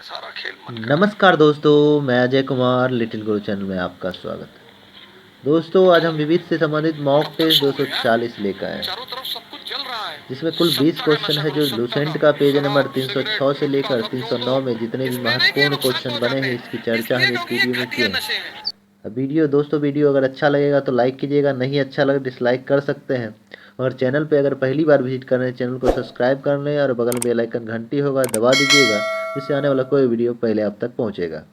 सारा खेल मन का। नमस्कार दोस्तों, मैं अजय कुमार लिटिल गुरु चैनल में आपका स्वागत है। दोस्तों, आज हम विविध से संबंधित कब मॉक तक टेस्ट सोओगे यार? 240 लेकर आए हैं, चारों तरफ सब कुछ जल रहा है। जिसमें कुल 20 सत्ता का क्वेश्चन नशा है करो, जो सत्ता का। लूसेंट का पेज नंबर शराब, 306 सिगरेट, से गुटखा लेकर सब जो लो, 309 में जितने भी इसमें नहीं कि ये महत्वपूर्ण लोग क्वेश्चन संत हो बने जाते हैं, इसकी हैं, चर्चा इसलिए हम इस क्योंकि ये वीडियो में घटिया किए हैं। नशे हैं। अब वीडियो अगर अच्छा लगेगा तो लाइक कीजिएगा, नहीं अच्छा लगे डिसलाइक कर सकते हैं। और चैनल पे अगर पहली बार विजिट कर रहे हैं, चैनल को सब्सक्राइब कर लें और बगल में बेल आइकन घंटी होगा दबा दीजिएगा, जिससे आने वाला कोई वीडियो पहले आप तक पहुँचेगा।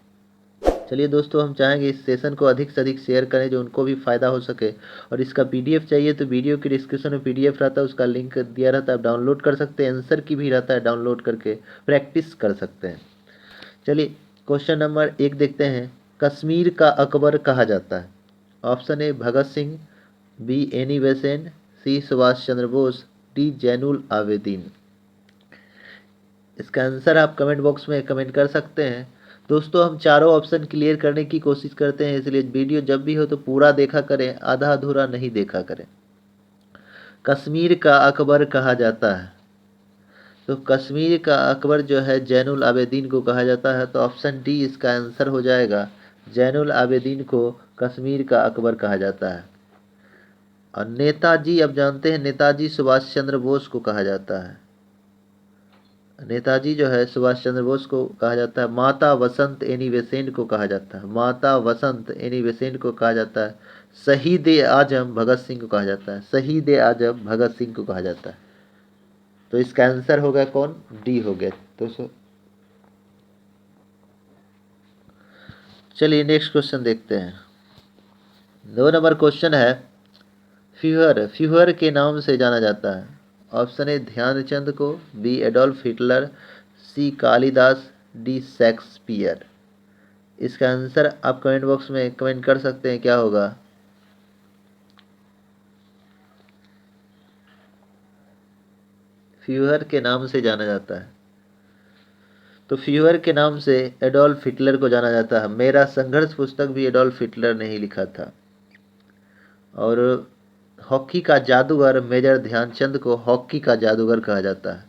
चलिए दोस्तों, हम चाहेंगे इस सेशन को अधिक से अधिक शेयर करें, जो उनको भी फ़ायदा हो सके। और इसका पीडीएफ चाहिए तो वीडियो की डिस्क्रिप्शन में पीडीएफ रहता है, उसका लिंक दिया रहता है, आप डाउनलोड कर सकते हैं। आंसर की भी रहता है, डाउनलोड करके प्रैक्टिस कर सकते हैं। चलिए क्वेश्चन नंबर 1 देखते हैं। कश्मीर का अकबर कहा जाता है। Option A Bhagat Singh, B Annie Besant, C Subhash Chandra Bose, D Zainul Abedin. इसका आंसर आप कमेंट बॉक्स में कमेंट कर सकते हैं। दोस्तों, हम चारों ऑप्शन क्लियर करने की कोशिश करते हैं, इसलिए वीडियो जब भी हो तो पूरा देखा करें, आधा अधूरा नहीं देखा करें। कश्मीर का अकबर कहा जाता है, तो कश्मीर का अकबर जो है जैनुल आवेदीन को कहा जाता है, तो ऑप्शन डी इसका आंसर हो जाएगा। जैनुल आवेदीन को कश्मीर का अकबर कहा जाता है। और नेताजी, अब जानते हैं, नेताजी सुभाष चंद्र बोस को कहा जाता है। नेताजी जो है सुभाष चंद्र बोस को कहा जाता है। माता वसंत एनी बेसेंट को कहा जाता है। माता वसंत एनी बेसेंट को कहा जाता है। शहीद ए आजम भगत सिंह को कहा जाता है। शहीद ए आजम भगत सिंह को कहा जाता है। तो इसका आंसर हो गया कौन? डी हो गया। तो चलिए नेक्स्ट क्वेश्चन देखते हैं। 2 नंबर क्वेश्चन है। फ्यूहर फ्यूहर के नाम से जाना जाता है। ऑप्शन ए ध्यानचंद को, बी एडोल्फ हिटलर, सी कालिदास, डी शेक्सपियर। इसका आंसर आप कमेंट बॉक्स में कमेंट कर सकते हैं, क्या होगा? फ्यूहर के नाम से जाना जाता है, तो फ्यूहर के नाम से एडोल्फ हिटलर को जाना जाता है। मेरा संघर्ष पुस्तक भी एडोल्फ हिटलर ने ही लिखा था। और हॉकी का जादूगर मेजर ध्यानचंद को हॉकी का जादूगर कहा जाता है।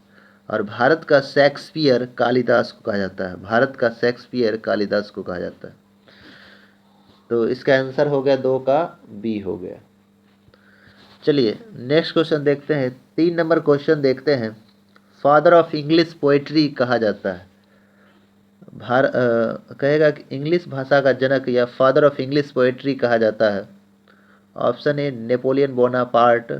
और भारत का शेक्सपियर कालिदास को कहा जाता है। भारत का शेक्सपियर कालिदास को कहा जाता है। तो इसका आंसर हो गया 2 का बी हो गया। चलिए नेक्स्ट क्वेश्चन देखते हैं। 3 नंबर क्वेश्चन देखते हैं। फादर ऑफ इंग्लिश पोएट्री कहा जाता है। कहेगा कि इंग्लिश भाषा का जनक या फादर ऑफ इंग्लिश पोएट्री कहा जाता है। Option A Napoleon Bonaparte,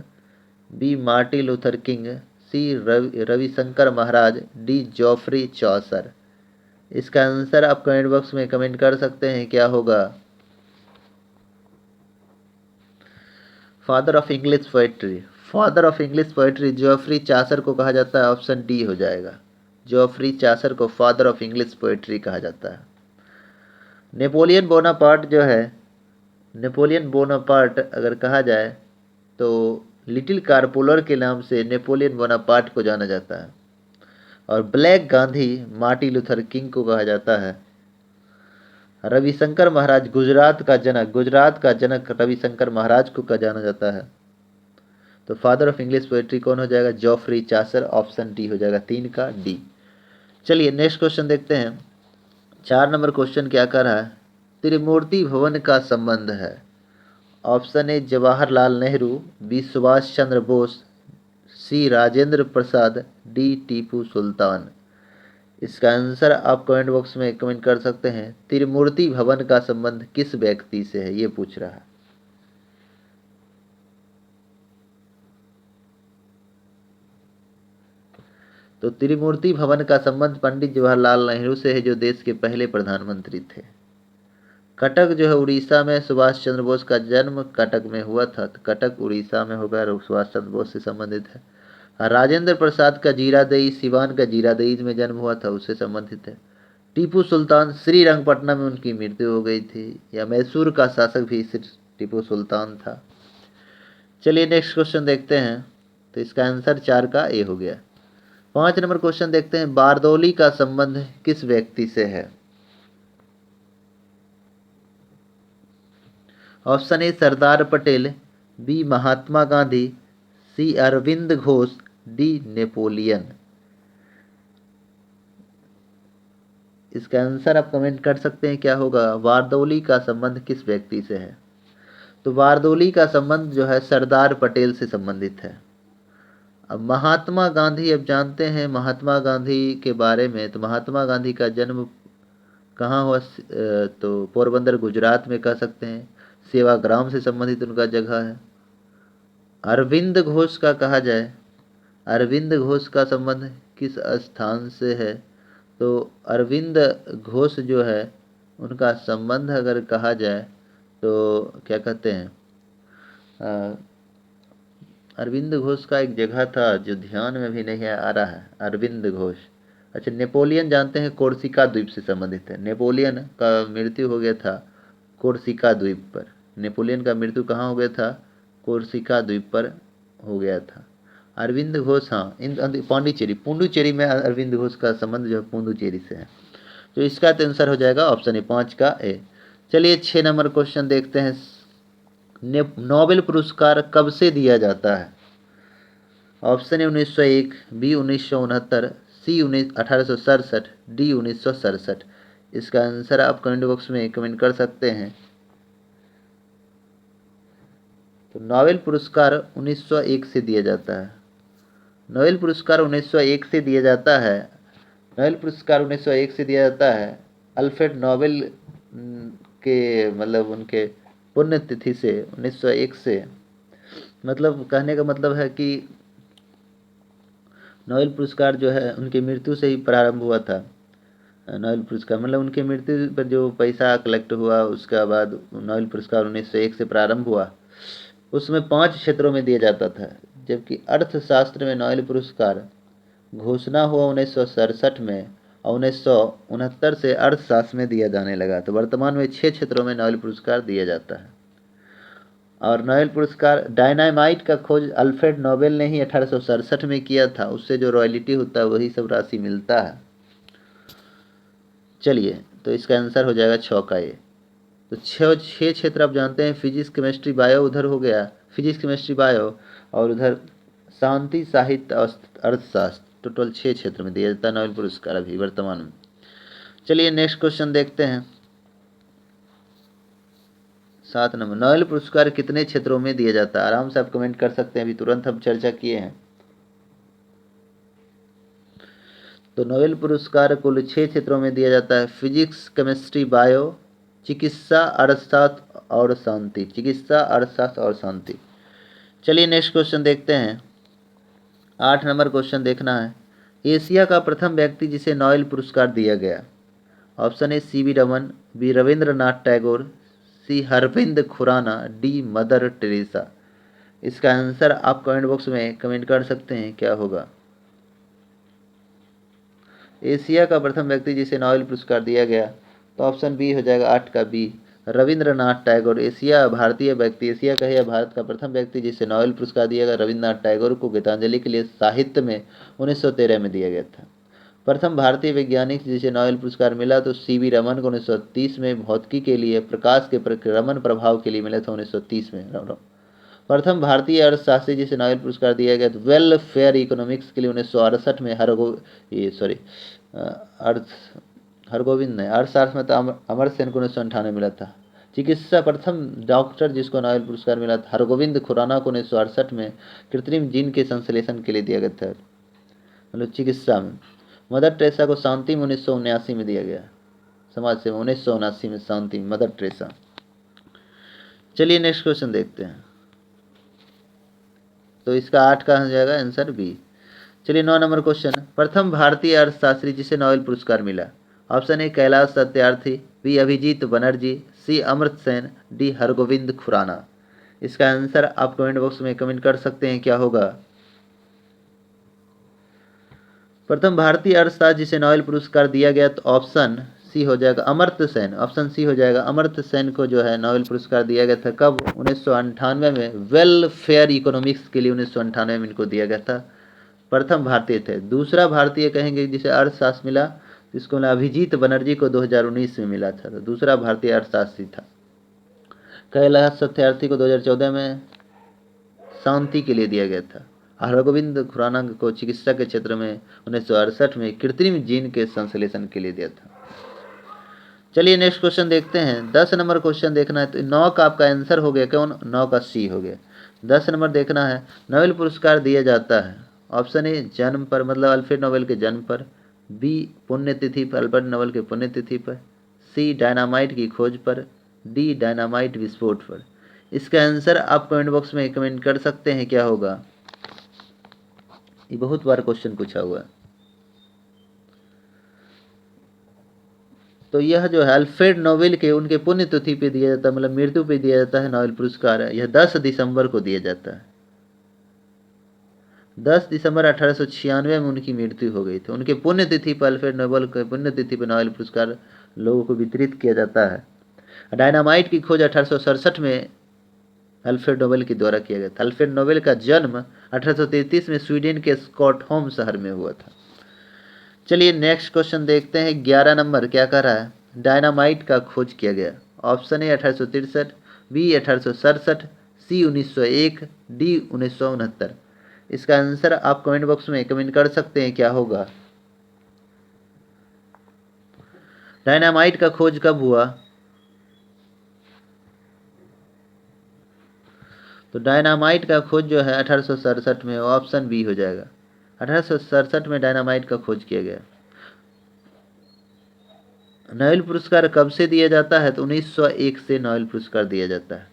B Martin Luther King, C Ravishankar Maharaj, D Geoffrey Chaucer. इसका आंसर आप कमेंट बॉक्स में कमेंट कर सकते हैं, क्या होगा? Father of English poetry, father of English poetry Geoffrey Chaucer को कहा जाता है। ऑप्शन डी हो जाएगा। जॉफ्री चासर को फादर ऑफ इंग्लिश पोएट्री कहा जाता है। नेपोलियन बोनापार्ट जो है, नेपोलियन बोनापार्ट अगर कहा जाए तो लिटिल कारपोलर के नाम से नेपोलियन बोनापार्ट को जाना जाता है। और black Gandhi Martin Luther king को कहा जाता है। रविशंकर महाराज गुजरात का जनक रविशंकर महाराज को कहा जाना जाता है। तो फादर ऑफ इंग्लिश पोएट्री कौन हो जाएगा? Geoffrey Chaucer. ऑप्शन डी हो जाएगा, 3 का डी। चलिए नेक्स्ट क्वेश्चन देखते हैं। 4 नंबर क्वेश्चन क्या कर रहा है? त्रिमूर्ति भवन का संबंध है। Option A Jawaharlal Nehru, B Subhash Chandra Bose, C Rajendra Prasad, D Tipu Sultan. इसका आंसर आप कमेंट बॉक्स में कमेंट कर सकते हैं। त्रिमूर्ति भवन का संबंध किस व्यक्ति से है, ये पूछ रहा है। तो त्रिमूर्ति भवन का संबंध पंडित जवाहरलाल नेहरू से है, जो देश के पहले प्रधानमंत्री थे। कटक जो है उड़ीसा में, सुभाष चंद्र बोस का जन्म कटक में हुआ था, तो कटक उड़ीसा में होगा, सुभाष चंद्र बोस से संबंधित है। राजेंद्र प्रसाद का जीरादेई, सिवान का जीरादेई में जन्म हुआ था, उससे संबंधित है। टीपू सुल्तान, श्रीरंगपट्टनम में उनकी मृत्यु हो गई थी, या मैसूर का शासक भी टीपू सुल्तान था। चलिए नेक्स्ट क्वेश्चन देखते हैं। तो इसका आंसर 4 का ए हो गया। 5 नंबर क्वेश्चन देखते हैं। बारदौली का संबंध किस व्यक्ति से है? Option A Sardar Patel, B Mahatma Gandhi, C Arvind Ghosh, D Napoleon. इसका आंसर आप कमेंट कर सकते हैं क्या होगा। बारदौली का संबंध किस व्यक्ति से है? तो बारदौली का संबंध जो है सरदार पटेल से संबंधित है। अब महात्मा गांधी, अब जानते हैं महात्मा गांधी के बारे में। तो महात्मा गांधी का जन्म कहाँ हुआ? तो पोरबंदर गुजरात में कह सकते हैं। सेवाग्राम से संबंधित उनका जगह है। अरविंद घोष का कहा जाए, अरविंद घोष का संबंध किस स्थान से है? तो अरविंद घोष जो है उनका संबंध अगर कहा जाए तो क्या कहते हैं, अरविंद घोष का एक जगह था जो ध्यान में भी नहीं आ रहा है। अरविंद घोष, अच्छा नेपोलियन जानते हैं कोर्सिका द्वीप से संबंधित है। नेपोलियन का मृत्यु हो गया था कोर्सिका द्वीप पर। नेपोलियन का मृत्यु कहाँ हो गया था? कोर्सिका द्वीप पर हो गया था। अरविंद घोष, हाँ, इन पुडुचेरी में अरविंद घोष का संबंध जो है पुडुचेरी से है। तो इसका तो आंसर हो जाएगा ऑप्शन ए, 5 का ए। चलिए 6 नंबर क्वेश्चन देखते हैं। नोबेल पुरस्कार कब से दिया जाता है? Option A 1901, B 1969, C 1867, D 1967। इसका आंसर आप कमेंट बॉक्स में कमेंट कर सकते हैं। तो नोबेल पुरस्कार 1901 से दिया जाता है। नोबेल पुरस्कार 1901 से दिया जाता है। नोबेल पुरस्कार 1901 से दिया जाता है अल्फ्रेड नोबेल के, मतलब उनके पुण्यतिथि से 1901 से, मतलब कहने का मतलब है कि नोबेल पुरस्कार जो है उनकी मृत्यु से ही प्रारंभ हुआ था। नोबेल पुरस्कार मतलब उनकी मृत्यु पर जो पैसा कलेक्ट हुआ उसके बाद नोबेल पुरस्कार 1901 से प्रारंभ हुआ। उसमें 5 क्षेत्रों में दिया जाता था, जबकि अर्थशास्त्र में नोबेल पुरस्कार घोषणा हुआ 1967 में और 1969 से अर्थशास्त्र में दिया जाने लगा। तो वर्तमान में 6 क्षेत्रों में नोबेल पुरस्कार दिया जाता है। और नोबेल पुरस्कार डायनामाइट का खोज अल्फ्रेड नोबेल ने ही 1867 में किया था। उससे जो रॉयल्टी होता है वही सब राशि मिलता है। चलिए, तो इसका आंसर हो जाएगा 6 का ए। तो 6 क्षेत्र आप जानते हैं, फिजिक्स केमिस्ट्री बायो उधर हो गया, फिजिक्स केमिस्ट्री बायो, और उधर शांति साहित्य और अर्थशास्त्र। टोटल 6 क्षेत्र में दिया जाता है नोबेल पुरस्कार अभी वर्तमान में। चलिए नेक्स्ट क्वेश्चन देखते हैं। 7 नंबर, नोबेल पुरस्कार कितने क्षेत्रों में दिया जाता है? आराम से आप कमेंट कर सकते हैं, अभी तुरंत हम चर्चा किए हैं। तो नोबेल पुरस्कार कुल 6 क्षेत्रों में दिया जाता है। फिजिक्स केमिस्ट्री बायो, चिकित्सा, अर्थशास्त्र और शांति। चिकित्सा, अर्थशास्त्र और शांति। चलिए नेक्स्ट क्वेश्चन देखते हैं। 8 नंबर क्वेश्चन देखना है। एशिया का प्रथम व्यक्ति जिसे नोबेल पुरस्कार दिया गया। Option A CV Raman, B Rabindranath Tagore, C Arvind Khurana, D Mother Teresa. इसका आंसर आप कमेंट बॉक्स में कमेंट कर सकते हैं क्या होगा। एशिया का प्रथम व्यक्ति जिसे नोबेल पुरस्कार दिया गया, तो ऑप्शन बी हो जाएगा 8 का बी, रविंद्रनाथ टैगोर। एशिया भारतीय व्यक्ति, एशिया का या भारत का प्रथम व्यक्ति जिसे नोबेल पुरस्कार दिया गया रविंद्रनाथ टैगोर को गीतांजलि के लिए साहित्य में 1913 में दिया गया था। प्रथम भारतीय वैज्ञानिक जिसे नोबेल पुरस्कार मिला तो सीवी रमन को 1930 में भौतिकी के लिए प्रकाश के परिक्रमण प्रभाव के लिए मिला था 1930 में। प्रथम भारतीय अर्थशास्त्री जिसे नोबेल पुरस्कार दिया गया तो वेलफेयर इकोनॉमिक्स के लिए 1968 में हरगोविंद ने। अर्थशास्त्र में तो अमरसेन को 1998 मिला था। चिकित्सा प्रथम डॉक्टर जिसको नोबेल पुरस्कार मिला था हरगोविंद खुराना को 1968 में कृत्रिम जीन के संश्लेषण के लिए दिया गया था, मतलब चिकित्सा में। मदर टेरेसा को शांति में 1979 में दिया गया, समाज सेवा 1979 में शांति में मदर टेरेसा। चलिए नेक्स्ट क्वेश्चन देखते हैं। तो इसका 8 का हो जाएगा आंसर बी। चलिए 9 नंबर क्वेश्चन, प्रथम भारतीय अर्थशास्त्री जिसे नोबेल पुरस्कार मिला। Option A Kailash Satyarthi, B Abhijit Banerjee, C Amartya Sen, D Hargobind Khorana. इसका आंसर आप कमेंट बॉक्स में कमेंट कर सकते हैं क्या होगा। प्रथम भारतीय अर्थशास्त्र जिसे नोबेल पुरस्कार दिया गया तो ऑप्शन सी हो जाएगा अमर्त्य सेन। ऑप्शन सी हो जाएगा अमर्त्य सेन को जो है नोबेल पुरस्कार दिया गया था कब? 1998 में। वेलफेयर इकोनॉमिक्स के लिए 1998 में इनको दिया गया था। प्रथम भारतीय थे। दूसरा भारतीय कहेंगे जिसे अर्थशास्त्र मिला, इसको मिला अभिजीत बनर्जी को 2019 में मिला था। तो दूसरा भारतीय अर्थशास्त्री था। कैलाश सत्यार्थी को 2014 में शांति के लिए दिया गया था। हरगोविंद खुराना को चिकित्सा के क्षेत्र में 1968 में कृत्रिम जीन के संश्लेषण के लिए दिया था। चलिए नेक्स्ट क्वेश्चन देखते हैं। 10 नंबर क्वेश्चन देखना है, तो 9 का आपका आंसर हो गया कौन? 9 का सी हो गया। 10 नंबर देखना है, नोबेल पुरस्कार दिया जाता है। ऑप्शन ए जन्म पर, मतलब अल्फ्रेड नोबेल के जन्म पर, बी पुण्यतिथि पर, अल्फ्रेड नोबेल के पुण्यतिथि पर, सी डायनामाइट की खोज पर, डी डायनामाइट विस्फोट पर। इसका आंसर आप कमेंट बॉक्स में कमेंट कर सकते हैं, क्या होगा। ये बहुत बार क्वेश्चन पूछा हुआ है। तो यह जो है अल्फ्रेड नोबेल के उनके पुण्यतिथि पे दिया जाता है, मतलब मृत्यु पे दिया जाता है नोबेल पुरस्कार है। यह 10 दिसंबर को दिया जाता है। 10 दिसंबर 1896 में उनकी मृत्यु हो गई थी। उनके पुण्यतिथि पर, अल्फ्रेड नोबेल के पुण्यतिथि पर नोबेल पुरस्कार लोगों को वितरित किया जाता है। डायनामाइट की खोज 1867 में अल्फ्रेड नोबेल के द्वारा किया गया था। अल्फ्रेड नोबेल का जन्म 1833 में स्वीडन के स्टॉकहोम शहर में हुआ था। चलिए नेक्स्ट क्वेश्चन देखते हैं। 11 नंबर क्या कह रहा है? डायनामाइट का खोज किया गया। Option A 1863, B 1867, C 1901, D 1969। इसका आंसर आप कमेंट बॉक्स में कमेंट कर सकते हैं, क्या होगा। डायनामाइट का खोज कब हुआ? तो डायनामाइट का खोज जो है 1867 में, ऑप्शन बी हो जाएगा। 1867 में डायनामाइट का खोज किया गया। नोबेल पुरस्कार कब से दिया जाता है? तो 1901 से नोबेल पुरस्कार दिया जाता है।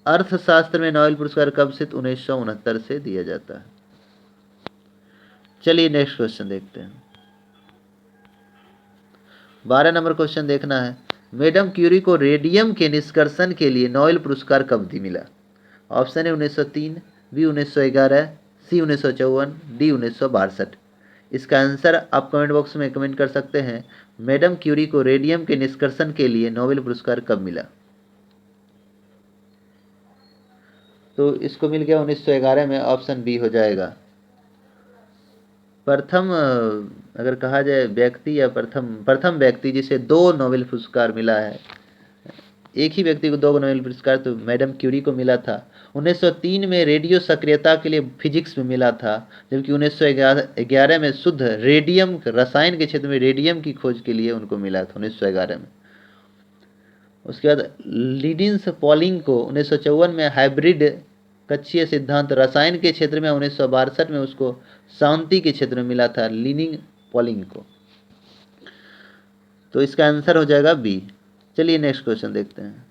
अर्थशास्त्र में नोबेल पुरस्कार कब से? 1969 से दिया जाता है। चलिए नेक्स्ट क्वेश्चन देखते हैं। 12 नंबर क्वेश्चन देखना है। मैडम क्यूरी को रेडियम के निष्कर्षण के लिए नोबेल पुरस्कार कब मिला? ऑप्शन है 1903, बी 1911, सी 1954, डी 1962। इसका आंसर आप कमेंट बॉक्स में कमेंट कर सकते हैं। मैडम क्यूरी को रेडियम के निष्कर्षण के लिए नोबेल पुरस्कार कब मिला? तो इसको मिल गया 1911 में, ऑप्शन बी हो जाएगा। प्रथम अगर कहा जाए व्यक्ति या प्रथम व्यक्ति जिसे 2 नोबेल पुरस्कार मिला है, एक ही व्यक्ति को 2 नोबेल पुरस्कार, तो मैडम क्यूरी को मिला था। 1903 में रेडियो सक्रियता के लिए फिजिक्स में मिला था, जबकि 1911 में शुद्ध रेडियम रसायन के क्षेत्र में रेडियम की खोज के लिए उनको मिला था 1911 में। उसके बाद लिडिंस पॉलिंग को 1954 में हाइब्रिड कक्षीय सिद्धांत रसायन के क्षेत्र में, 1962 में उसको शांति के क्षेत्र में मिला था लिनिंग पॉलिंग को। तो इसका आंसर हो जाएगा बी। चलिए नेक्स्ट क्वेश्चन देखते हैं।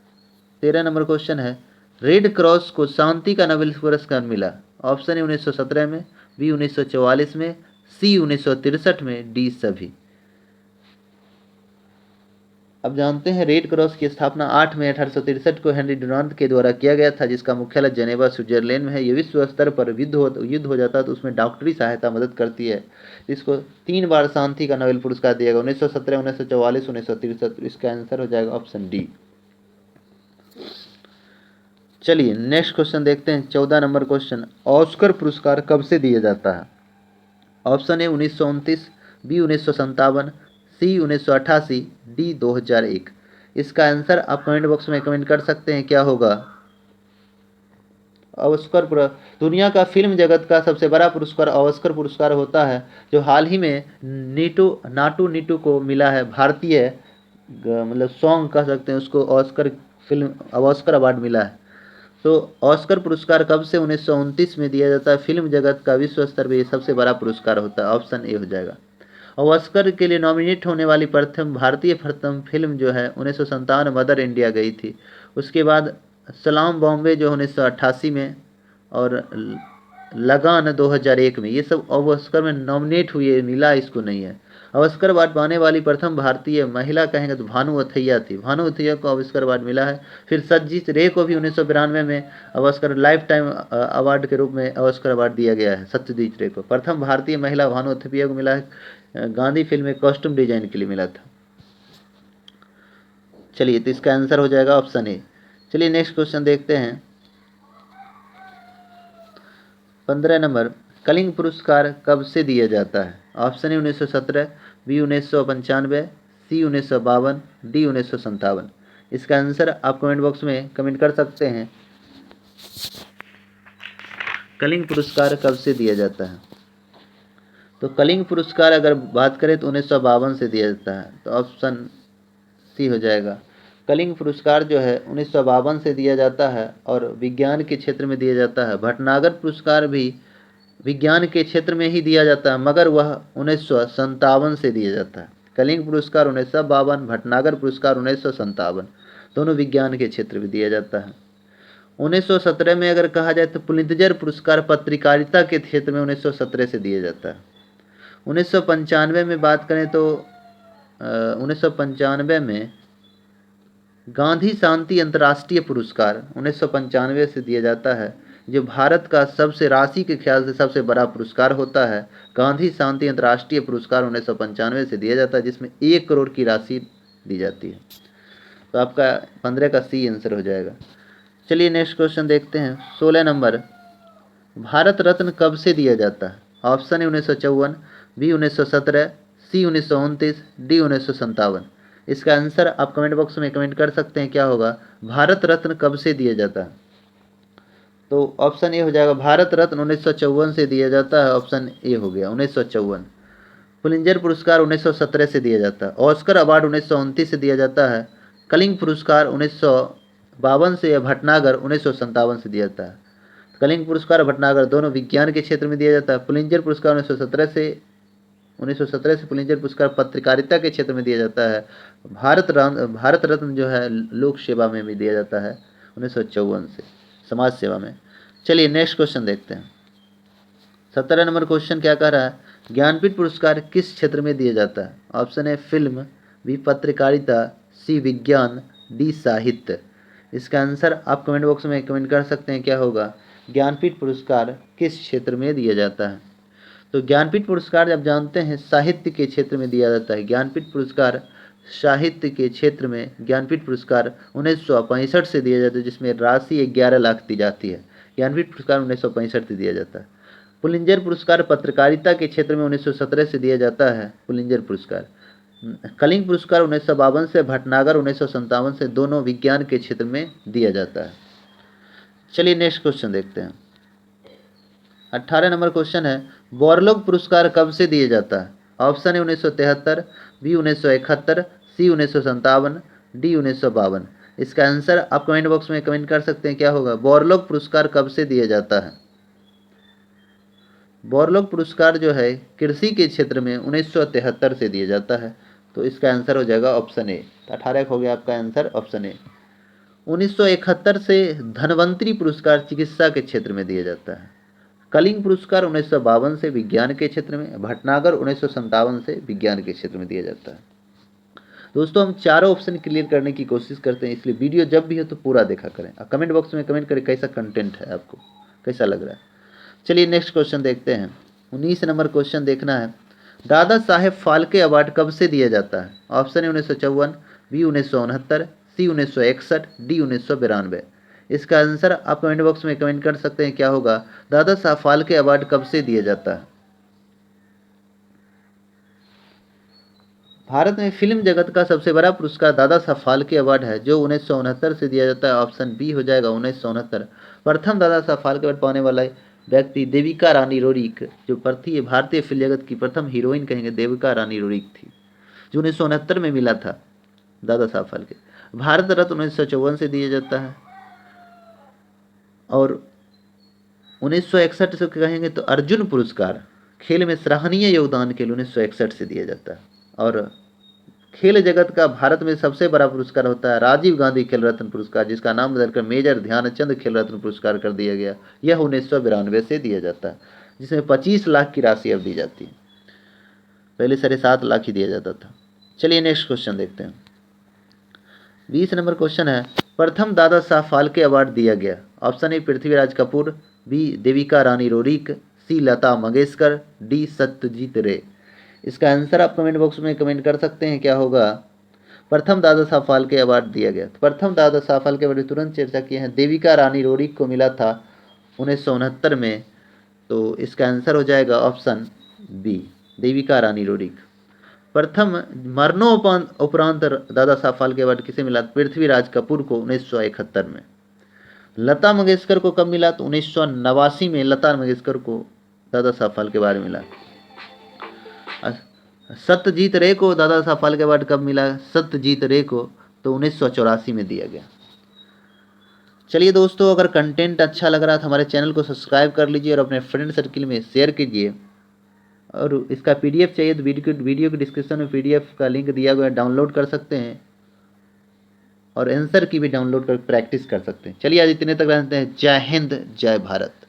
13 नंबर क्वेश्चन है, रेड क्रॉस को शांति का नोबेल पुरस्कार मिला। ऑप्शन है 1917 में, बी 1944 में, सी 1963 में, डी सभी। अब जानते हैं रेड क्रॉस की स्थापना 8 मई 1863 को हेनरी डुनांट के द्वारा किया गया था, जिसका मुख्यालय जेनेवा स्विट्जरलैंड में है। ये विश्व स्तर पर युद्ध हो जाता है तो उसमें डॉक्टरी सहायता मदद करती है। इसको 3 बार शांति का नोबेल पुरस्कार दिया गया, 1917, 1944, 1963। इसका आंसर हो जाएगा ऑप्शन डी। चलिए नेक्स्ट क्वेश्चन देखते हैं। 14 नंबर क्वेश्चन, ऑस्कर पुरस्कार कब से दिया जाता है? Option A 1929, B 1957, C 1988, D 2001। इसका आंसर आप कमेंट बॉक्स में कमेंट कर सकते हैं, क्या होगा। ऑस्कर दुनिया का फिल्म जगत का सबसे बड़ा पुरस्कार ऑस्कर पुरस्कार होता है, जो हाल ही में नाटू नीटू को मिला है। भारतीय मतलब सॉन्ग कह सकते हैं उसको, ऑस्कर अवार्ड मिला है। तो ऑस्कर पुरस्कार कब से? 1929 में दिया जाता है। फिल्म जगत का विश्व स्तर पर सबसे बड़ा पुरस्कार होता है, ऑप्शन ए हो जाएगा। और ऑस्कर के लिए नॉमिनेट होने वाली भारतीय प्रथम फिल्म जो है 1957 मदर इंडिया गई थी। उसके बाद सलाम बॉम्बे जो 1988 में, और लगान 2001 में, ये सब ऑस्कर में नॉमिनेट हुए, मिला इसको नहीं है। ऑस्कर अवार्ड पाने वाली प्रथम भारतीय महिला कहेंगे तो भानु अथैया थी। भानु अथैया को ऑस्कर अवार्ड मिला है। फिर सत्यजीत रे को भी 1992 में ऑस्कर लाइफ टाइम अवार्ड के रूप में ऑस्कर अवार्ड दिया गया है। सत्यजीत रे को प्रथम भारतीय महिला भानु अथैया को मिला है। गांधी फिल्म में कॉस्ट्यूम डिजाइन के लिए मिला था। चलिए तो इसका आंसर हो जाएगा ऑप्शन ए। चलिए नेक्स्ट क्वेश्चन देखते हैं। 15 नंबर, कलिंग पुरस्कार कब से दिया जाता है? ऑप्शन है 1917, बी 1995, सी 1952, डी 1957। इसका आंसर आप कमेंट बॉक्स में कमेंट कर सकते हैं। कलिंग पुरस्कार कब से दिया जाता है? तो कलिंग पुरस्कार अगर बात करें तो 1952 से दिया जाता है, तो ऑप्शन सी हो जाएगा। कलिंग पुरस्कार जो है 1952 से दिया जाता है और विज्ञान के क्षेत्र में दिया जाता है। भटनागर पुरस्कार भी विज्ञान के क्षेत्र में ही दिया जाता है, मगर वह 1957 से दिया जाता है। कलिंग पुरस्कार 1952, भटनागर पुरस्कार 1957, दोनों विज्ञान के क्षेत्र में दिया जाता है। 1917 में अगर कहा जाए तो पुलित्जर पुरस्कार पत्रकारिता के क्षेत्र में 1917 से दिया जाता है। 1995 में बात करें तो 1995 में गांधी शांति अंतर्राष्ट्रीय पुरस्कार 1995 से दिया जाता है, जो भारत का सबसे राशि के ख्याल से सबसे बड़ा पुरस्कार होता है। गांधी शांति अंतर्राष्ट्रीय पुरस्कार 1995 से दिया जाता है, जिसमें 1 करोड़ की राशि दी जाती है। तो आपका 15 का सी आंसर हो जाएगा। चलिए नेक्स्ट क्वेश्चन देखते हैं। 16 नंबर, भारत रत्न कब से दिया जाता है? ऑप्शन है 1954, बी 1917, सी 1929, डी 1957। इसका आंसर आप कमेंट बॉक्स में कमेंट कर सकते हैं, क्या होगा? भारत रत्न कब से दिया जाता है? तो ऑप्शन ए हो जाएगा, भारत रत्न 1954 से दिया जाता है। ऑप्शन ए हो गया 1954। पुलित्जर पुरस्कार 1917 से दिया जाता है। ऑस्कर अवार्ड 1929 से दिया जाता है। कलिंग पुरस्कार 1952 से या भटनागर 1957 से दिया जाता है। कलिंग पुरस्कार और भटनागर दोनों विज्ञान के क्षेत्र में दिया जाता है। पुलित्जर पुरस्कार 1917 से पुलित्जर पुरस्कार पत्रकारिता के क्षेत्र में दिया जाता है। भारत रत्न जो है लोक सेवा में भी दिया जाता है 1954 से, समाज सेवा में। चलिए नेक्स्ट क्वेश्चन देखते हैं। 17 नंबर क्वेश्चन क्या कह रहा है? ज्ञानपीठ पुरस्कार किस क्षेत्र में दिया जाता है? ऑप्शन है फिल्म, बी पत्रकारिता, सी विज्ञान, डी साहित्य। इसका आंसर आप कमेंट बॉक्स में कमेंट कर सकते हैं, क्या होगा? ज्ञानपीठ पुरस्कार किस क्षेत्र में दिया जाता है? तो ज्ञानपीठ पुरस्कार जब जानते हैं साहित्य के क्षेत्र में दिया जाता है। ज्ञानपीठ पुरस्कार साहित्य के क्षेत्र में ज्ञानपीठ पुरस्कार 1965 से दिया जाता है, जिसमें राशि 11 लाख दी जाती है। ज्ञानपीठ पुरस्कार 1965 से दिया जाता है। पुलित्जर पुरस्कार पत्रकारिता के क्षेत्र में 1917 से दिया जाता है पुलित्जर पुरस्कार। कलिंग पुरस्कार 1952 से, भटनागर 1957 से, दोनों विज्ञान के क्षेत्र में दिया जाता है। चलिए नेक्स्ट क्वेश्चन देखते हैं। 18 नंबर क्वेश्चन है, बोरलॉग पुरस्कार कब से दिया जाता है? ऑप्शन है 1973, बी 1971, सी 1957, डी 1952। इसका आंसर आप कमेंट बॉक्स में कमेंट कर सकते हैं, क्या होगा? बोरलॉग पुरस्कार कब से दिया जाता है? बोरलॉग पुरस्कार जो है कृषि के क्षेत्र में 1973 से दिया जाता है। तो इसका आंसर हो जाएगा ऑप्शन ए। 18 हो गया आपका आंसर, ऑप्शन ए। 1971 से धन्वंतरी पुरस्कार चिकित्सा के क्षेत्र में दिया जाता है। कलिंग पुरस्कार 1952 से विज्ञान के क्षेत्र में, भटनागर 1957 से विज्ञान के क्षेत्र में दिया जाता है। दोस्तों हम चारों ऑप्शन क्लियर करने की कोशिश करते हैं, इसलिए वीडियो जब भी हो तो पूरा देखा करें। कमेंट बॉक्स में कमेंट करें कैसा कंटेंट है, आपको कैसा लग रहा है। चलिए नेक्स्ट क्वेश्चन देखते हैं। 19 नंबर क्वेश्चन देखना है, दादा साहेब फाल्के अवार्ड कब से दिया जाता है? ऑप्शन है 1954, बी 1969, सी 1961, डी 1992। इसका आंसर आप कमेंट बॉक्स में कमेंट कर सकते हैं, क्या होगा? दादा साहब फाल्के अवार्ड कब से दिया जाता है? भारत में फिल्म जगत का सबसे बड़ा पुरस्कार दादा साहब फाल्के अवार्ड है, जो 1969 से दिया जाता है। ऑप्शन बी हो जाएगा 1969। प्रथम दादा साहब फाल्के अवार्ड पाने वाला व्यक्ति देविका रानी रोरिक, जो भारतीय फिल्म जगत की प्रथम हीरोइन कहेंगे देविका रानी रोरिक थी, जो 1969 में मिला था दादा साहब फाल्के। भारत रत्न 1954 से दिया जाता है, और 1961 से कहेंगे तो अर्जुन पुरस्कार खेल में सराहनीय योगदान के लिए 1961 से दिया जाता है। और खेल जगत का भारत में सबसे बड़ा पुरस्कार होता है राजीव गांधी खेल रत्न पुरस्कार, जिसका नाम बदलकर मेजर ध्यानचंद खेल रत्न पुरस्कार कर दिया गया। यह 1992 से दिया जाता है, जिसमें 25 लाख की राशि अब दी जाती है, पहले 7.5 लाख ही दिया जाता था। चलिए नेक्स्ट क्वेश्चन देखते हैं। 20 नंबर क्वेश्चन है, प्रथम दादा साहब फाल्के अवार्ड दिया गया। Option A Prithviraj Kapoor, B Devika Rani Roerich, C Lata Mangeshkar, D Satyajit Ray. इसका आंसर आप कमेंट बॉक्स में कमेंट कर सकते हैं, क्या होगा? प्रथम दादा साहब फाल्के अवार्ड दिया गया। तो प्रथम दादा साहब फाल्के अवार्ड तुरंत चर्चा किए हैं, देविका रानी रोरिक को मिला था 1969 में। तो इसका आंसर हो जाएगा option B, Devika Rani Roerich. प्रथम मरणोपरांत दादा साहब फाल्के अवार्ड किसे मिला? पृथ्वीराज कपूर को 1971 में। लता मंगेशकर को कब मिला? तो 1989 में लता मंगेशकर को दादा साहब फाल्के अवार्ड मिला। सत्यजीत रे को दादा साहब फाल्के अवार्ड कब मिला? सत्यजीत रे को तो 1984 में दिया गया। चलिए दोस्तों, अगर कंटेंट अच्छा लग रहा है तो हमारे चैनल को सब्सक्राइब कर लीजिए और अपने फ्रेंड सर्किल में शेयर कीजिए। और इसका पीडीएफ चाहिए तो वीडियो के डिस्क्रिप्शन में पीडीएफ का लिंक दिया गया है, डाउनलोड कर सकते हैं और आंसर की भी डाउनलोड कर प्रैक्टिस कर सकते हैं। चलिए आज इतने तक रहते हैं। जय हिंद, जय भारत।